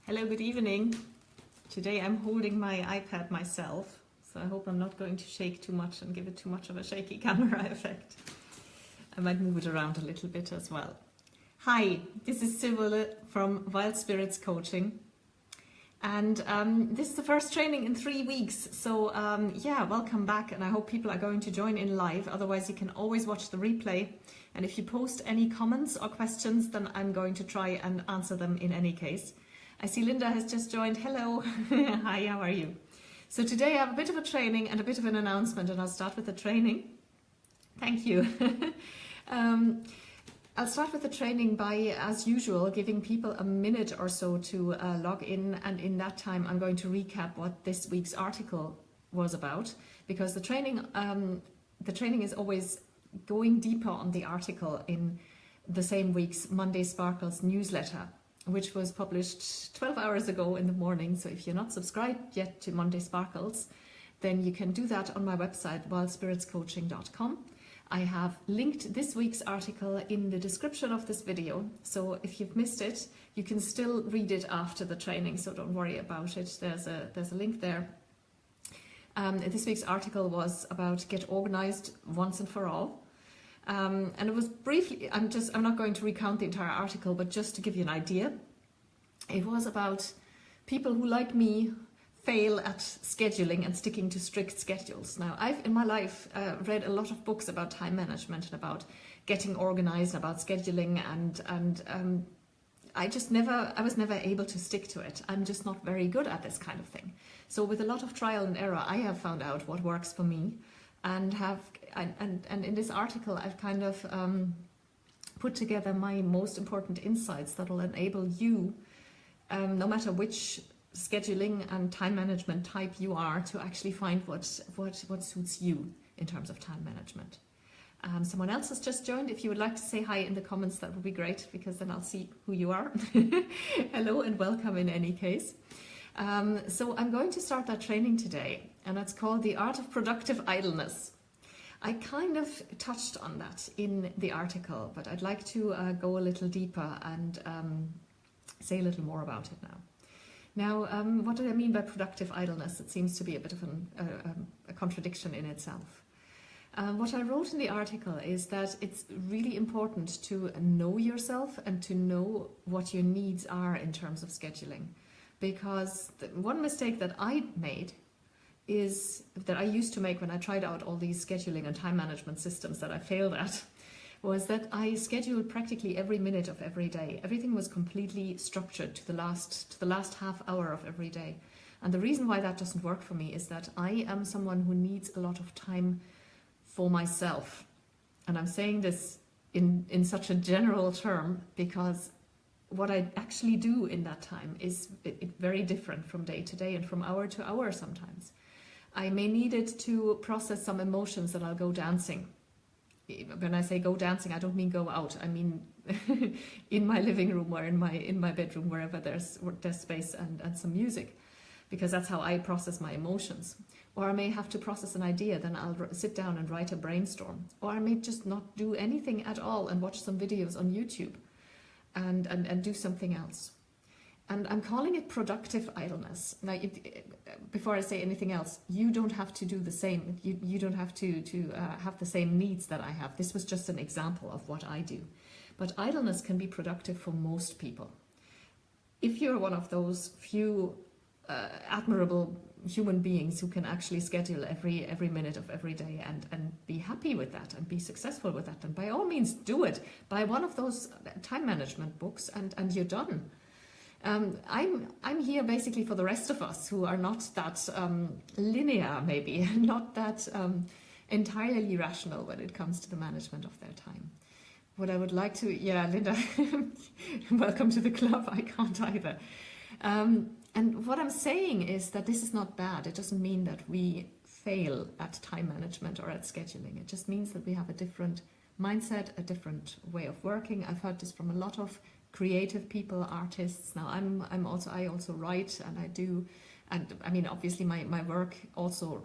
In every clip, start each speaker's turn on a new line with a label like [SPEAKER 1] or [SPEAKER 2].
[SPEAKER 1] Hello, good evening. Today I'm holding my iPad myself, so I hope I'm not going to shake too much and give it too much of a shaky camera effect. I might move it around a little bit as well. Hi, this is Sibylle from Wild Spirits Coaching. And this is the first training in 3 weeks, so yeah, welcome back, and I hope people are going to join in live. Otherwise you can always watch the replay, and if you post any comments or questions, then I'm going to try and answer them in any case. I see Linda has just joined. Hello. Hi, how are you? So today I have a bit of a training and a bit of an announcement, and I'll start with the training. Thank you. I'll start with the training by, as usual, giving people a minute or so to log in, and in that time I'm going to recap what this week's article was about, because the training is always going deeper on the article in the same week's Monday Sparkles newsletter, which was published 12 hours ago in the morning. So if you're not subscribed yet to Monday Sparkles, then you can do that on my website, wildspiritscoaching.com. I have linked this week's article in the description of this video, so if you've missed it, you can still read it after the training, so don't worry about it. There's a link there. This week's article was about get organized once and for all. And it was briefly, I'm not going to recount the entire article, but just to give you an idea, it was about people who, like me, fail at scheduling and sticking to strict schedules. Now, I've in my life read a lot of books about time management and about getting organized, about scheduling, and I was never able to stick to it. I'm just not very good at this kind of thing. So with a lot of trial and error, I have found out what works for me, and in this article, I've kind of put together my most important insights that will enable you, no matter which scheduling and time management type you are, to actually find what suits you in terms of time management. Someone else has just joined. If you would like to say hi in the comments, that would be great, because then I'll see who you are. Hello and welcome in any case. So I'm going to start that training today, and it's called The Art of Productive Idleness. I kind of touched on that in the article, but I'd like to go a little deeper and say a little more about it now. Now, what do I mean by productive idleness? It seems to be a bit of a contradiction in itself. What I wrote in the article is that it's really important to know yourself and to know what your needs are in terms of scheduling. Because one mistake that I made is that I used to make when I tried out all these scheduling and time management systems that I failed at, was that I scheduled practically every minute of every day. Everything was completely structured to the last half hour of every day. And the reason why that doesn't work for me is that I am someone who needs a lot of time for myself. And I'm saying this in such a general term because what I actually do in that time is very different from day to day and from hour to hour sometimes. I may need it to process some emotions that I'll go dancing. When I say go dancing, I don't mean go out. I mean in my living room or in my bedroom, wherever there's space and some music, because that's how I process my emotions. Or I may have to process an idea, then I'll sit down and write a brainstorm. Or I may just not do anything at all and watch some videos on YouTube and do something else. And I'm calling it productive idleness. Now, before I say anything else, you don't have to do the same. You don't have to have the same needs that I have. This was just an example of what I do. But idleness can be productive for most people. If you're one of those few admirable human beings who can actually schedule every minute of every day and be happy with that and be successful with that, then by all means do it. Buy one of those time management books and you're done. I'm here basically for the rest of us who are not that linear, maybe, not that entirely rational when it comes to the management of their time. What I would like to, yeah, Linda, welcome to the club. I can't either. And what I'm saying is that this is not bad. It doesn't mean that we fail at time management or at scheduling. It just means that we have a different mindset, a different way of working. I've heard this from a lot of creative people, artists. Now I also write, and I do, and I mean obviously my work also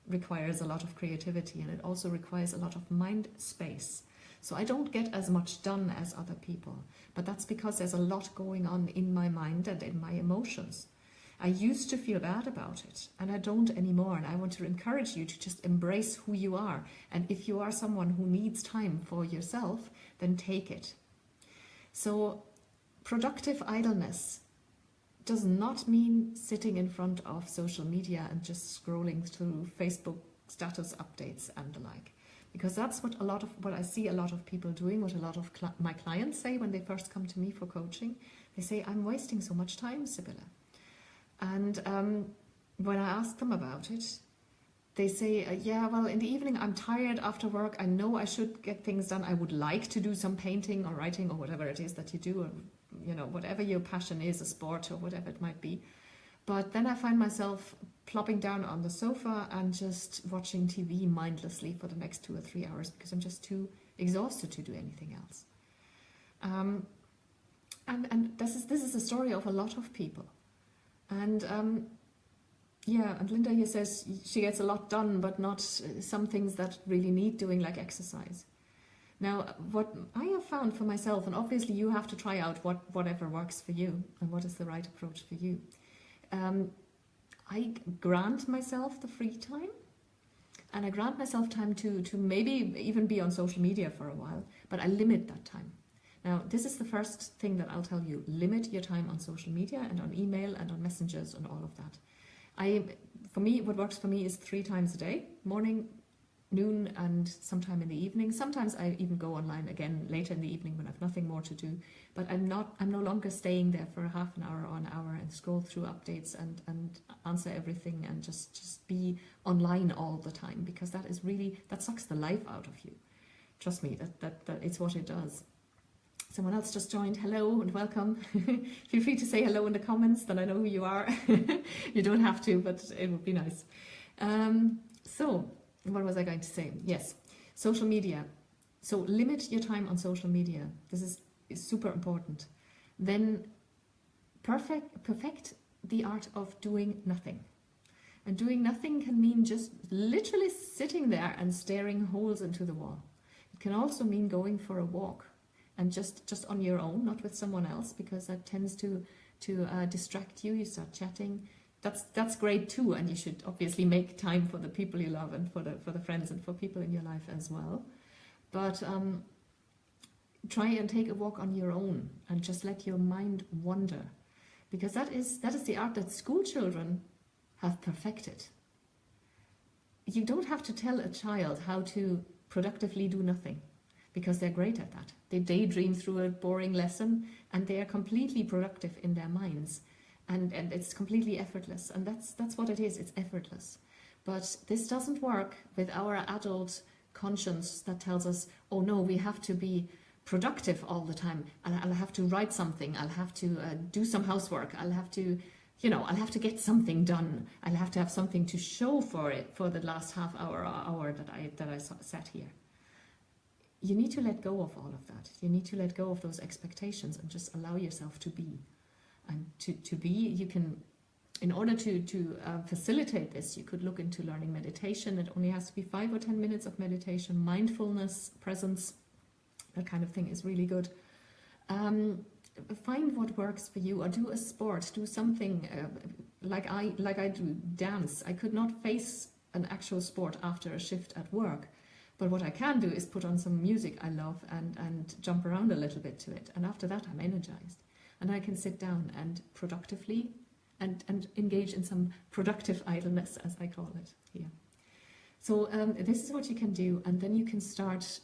[SPEAKER 1] requires a lot of creativity, and it also requires a lot of mind space. So I don't get as much done as other people, but that's because there's a lot going on in my mind and in my emotions. I used to feel bad about it, and I don't anymore. And I want to encourage you to just embrace who you are. And if you are someone who needs time for yourself, then take it. So productive idleness does not mean sitting in front of social media and just scrolling through Facebook status updates and the like. Because that's what I see a lot of people doing, what a lot of my clients say when they first come to me for coaching. They say, I'm wasting so much time, Sibylle. And when I ask them about it, they say, yeah, well, in the evening I'm tired after work. I know I should get things done. I would like to do some painting or writing or whatever it is that you do, or whatever your passion is, a sport or whatever it might be. But then I find myself plopping down on the sofa and just watching TV mindlessly for the next 2 or 3 hours because I'm just too exhausted to do anything else. And this is the story of a lot of people. And and Linda here says she gets a lot done, but not some things that really need doing, like exercise. Now, what I have found for myself, and obviously you have to try out whatever works for you and what is the right approach for you. I grant myself the free time, and I grant myself time to maybe even be on social media for a while, but I limit that time. Now, this is the first thing that I'll tell you. Limit your time on social media and on email and on messengers and all of that. For me, what works for me is 3 times a day, morning, noon, and sometime in the evening. Sometimes I even go online again later in the evening when I've nothing more to do. But I'm no longer staying there for a half an hour or an hour and scroll through updates and answer everything and just be online all the time, because that sucks the life out of you. Trust me, that it's what it does. Someone else just joined. Hello and welcome. Feel free to say hello in the comments, then I know who you are. You don't have to, but it would be nice. So, what was I going to say? Yes, social media. So limit your time on social media. This is super important. Then perfect the art of doing nothing. And doing nothing can mean just literally sitting there and staring holes into the wall. It can also mean going for a walk. And just on your own, not with someone else, because that tends to distract you. You start chatting. That's great too, and you should obviously make time for the people you love and for the friends and for people in your life as well. But try and take a walk on your own and just let your mind wander, because that is the art that school children have perfected. You don't have to tell a child how to productively do nothing, because they're great at that. They daydream through a boring lesson and they are completely productive in their minds, and it's completely effortless, and that's what it is. It's effortless. But this doesn't work with our adult conscience that tells us, oh no, we have to be productive all the time. I'll have to write something, I'll have to do some housework, I'll have to get something done, I'll have to have something to show for it for the last half hour or hour that I sat here. You need to let go of all of that. You need to let go of those expectations and just allow yourself to be. And to be, you can, in order to facilitate this, you could look into learning meditation. It only has to be 5 or 10 minutes of meditation, mindfulness, presence, that kind of thing is really good. Find what works for you, or do a sport, do something like I do, dance. I could not face an actual sport after a shift at work. But what I can do is put on some music I love and jump around a little bit to it. And after that, I'm energized. And I can sit down and productively and engage in some productive idleness, as I call it here. So this is what you can do. And then you can start,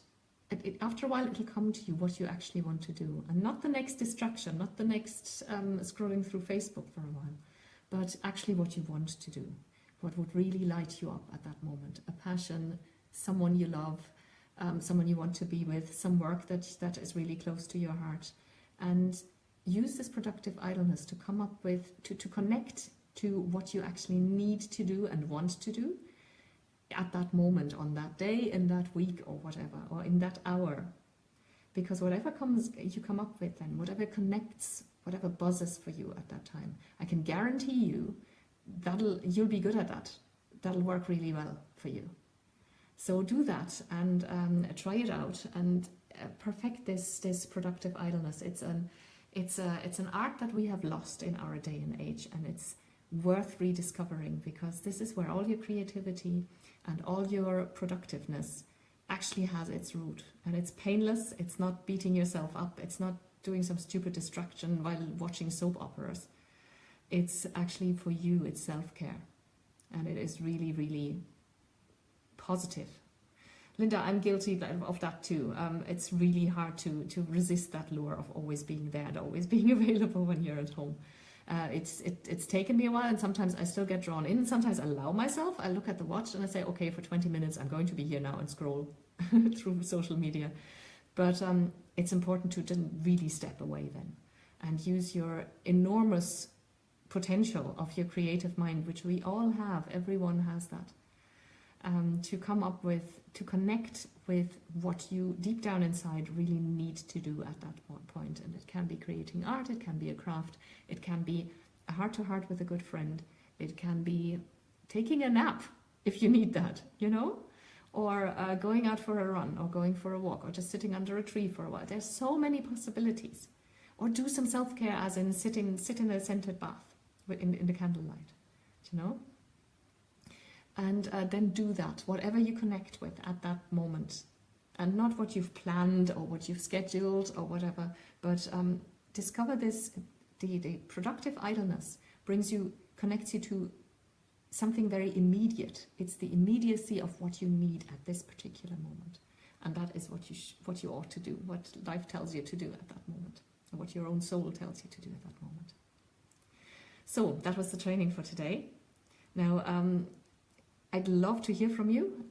[SPEAKER 1] after a while, it'll come to you what you actually want to do. And not the next distraction, not the next scrolling through Facebook for a while, but actually what you want to do. What would really light you up at that moment. A passion, someone you love, someone you want to be with, some work that is really close to your heart. And use this productive idleness to come up with, to connect to what you actually need to do and want to do at that moment, on that day, in that week, or whatever, or in that hour. Because whatever you come up with then, whatever connects, whatever buzzes for you at that time, I can guarantee you you'll be good at that. That'll work really well for you. So do that and try it out, and perfect this productive idleness. It's an art that we have lost in our day and age, and it's worth rediscovering, because this is where all your creativity and all your productiveness actually has its root. And it's painless, it's not beating yourself up, it's not doing some stupid distraction while watching soap operas. It's actually for you, it's self-care. And it is really, really positive. Linda, I'm guilty of that too. It's really hard to resist that lure of always being there and always being available when you're at home. It's taken me a while, and sometimes I still get drawn in. Sometimes I allow myself. I look at the watch and I say, okay, for 20 minutes I'm going to be here now and scroll through social media. But it's important to just really step away then and use your enormous potential of your creative mind, which we all have. Everyone has that. To come up with, to connect with what you deep down inside really need to do at that point. And it can be creating art, it can be a craft, it can be a heart-to-heart with a good friend, it can be taking a nap if you need that, you know, or going out for a run, or going for a walk, or just sitting under a tree for a while. There's so many possibilities. Or do some self-care, as in sit in a scented bath in the candlelight, you know. And then do that, whatever you connect with at that moment. And not what you've planned or what you've scheduled or whatever, but discover this, the productive idleness connects you to something very immediate. It's the immediacy of what you need at this particular moment. And that is what you ought to do, what life tells you to do at that moment, and what your own soul tells you to do at that moment. So that was the training for today. Now, I'd love to hear from you.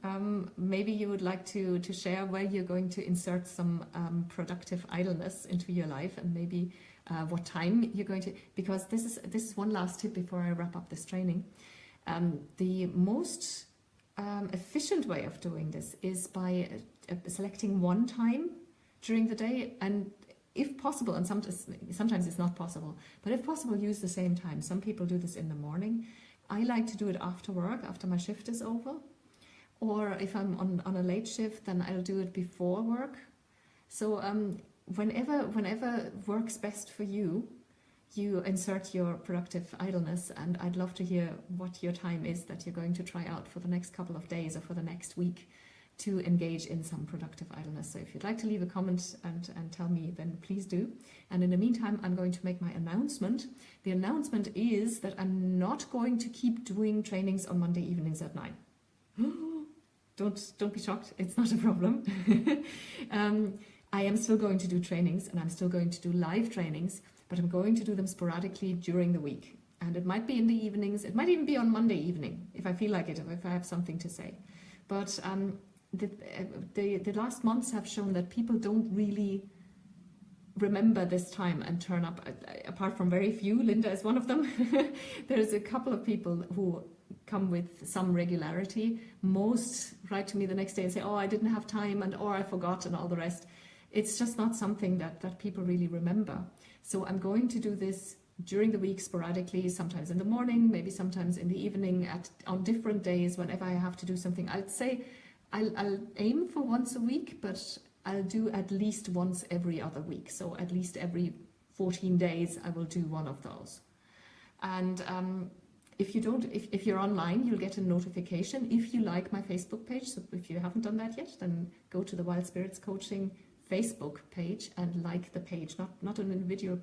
[SPEAKER 1] Maybe you would like to share where you're going to insert some productive idleness into your life, and maybe what time you're going to, because this is one last tip before I wrap up this training. The most efficient way of doing this is by selecting one time during the day, and if possible, and sometimes it's not possible, but if possible, use the same time. Some people do this in the morning. I like to do it after work, after my shift is over. Or if I'm on a late shift, then I'll do it before work. So whenever works best for you, you insert your productive idleness, and I'd love to hear what your time is that you're going to try out for the next couple of days or for the next week to engage in some productive idleness. So if you'd like to leave a comment and tell me, then please do. And in the meantime, I'm going to make my announcement. The announcement is that I'm not going to keep doing trainings on Monday evenings at 9. Don't be shocked, it's not a problem. I am still going to do trainings, and I'm still going to do live trainings, but I'm going to do them sporadically during the week. And it might be in the evenings, it might even be on Monday evening, if I feel like it, or if I have something to say. But the last months have shown that people don't really remember this time and turn up, apart from very few. Linda is one of them. There's a couple of people who come with some regularity. Most write to me the next day and say, oh, I didn't have time, or I forgot, and all the rest. It's just not something that people really remember. So I'm going to do this during the week sporadically, sometimes in the morning, maybe sometimes in the evening, on different days, whenever I have to do something. I'd say I'll aim for once a week, but I'll do at least once every other week. So at least every 14 days, I will do one of those. And if you're online, you'll get a notification if you like my Facebook page. So if you haven't done that yet, then go to the Wild Spirits Coaching Facebook page and like the page, not an individual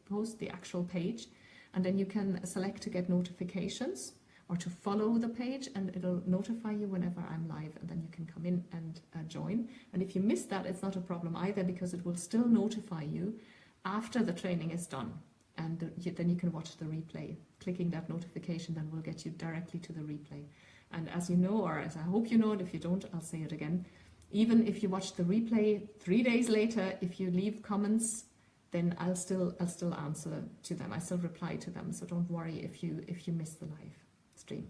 [SPEAKER 1] post, the actual page. And then you can select to get notifications, or to follow the page, and it'll notify you whenever I'm live, and then you can come in and join. And if you miss that, it's not a problem either, because it will still notify you after the training is done, and then you can watch the replay. Clicking that notification then will get you directly to the replay. And as you know, or as I hope you know, and if you don't, I'll say it again, even if you watch the replay 3 days later, if you leave comments, then I'll still answer to them. I still reply to them. So don't worry if you miss the live stream.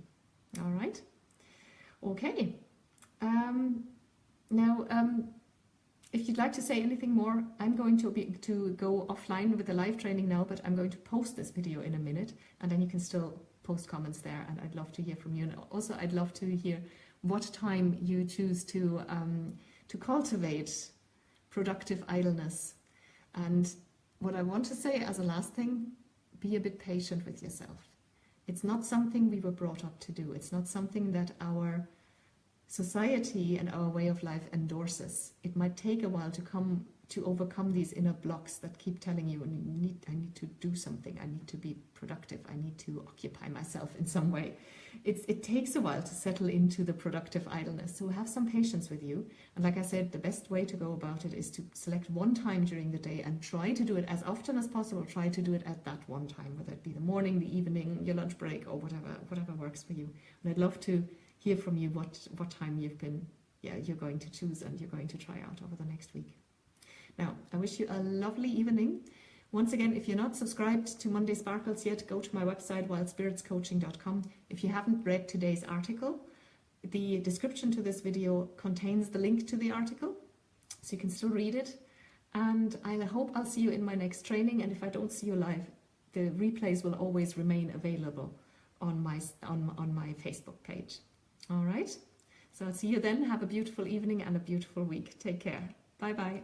[SPEAKER 1] All right. Okay. Now, if you'd like to say anything more, I'm going to go offline with the live training now, but I'm going to post this video in a minute, and then you can still post comments there, and I'd love to hear from you. And also, I'd love to hear what time you choose to cultivate productive idleness. And what I want to say as a last thing, be a bit patient with yourself. It's not something we were brought up to do. It's not something that our society and our way of life endorses. It might take a while to overcome these inner blocks that keep telling you, I need to do something, I need to be productive, I need to occupy myself in some way. It takes a while to settle into the productive idleness. So have some patience with you. And like I said, the best way to go about it is to select one time during the day and try to do it as often as possible. Try to do it at that one time, whether it be the morning, the evening, your lunch break, or whatever works for you. And I'd love to hear from you what time you're going to choose and you're going to try out over the next week. Now, I wish you a lovely evening. Once again, if you're not subscribed to Monday Sparkles yet, go to my website, wildspiritscoaching.com. If you haven't read today's article, the description to this video contains the link to the article, so you can still read it. And I hope I'll see you in my next training. And if I don't see you live, the replays will always remain available on my Facebook page. All right? So I'll see you then. Have a beautiful evening and a beautiful week. Take care. Bye-bye.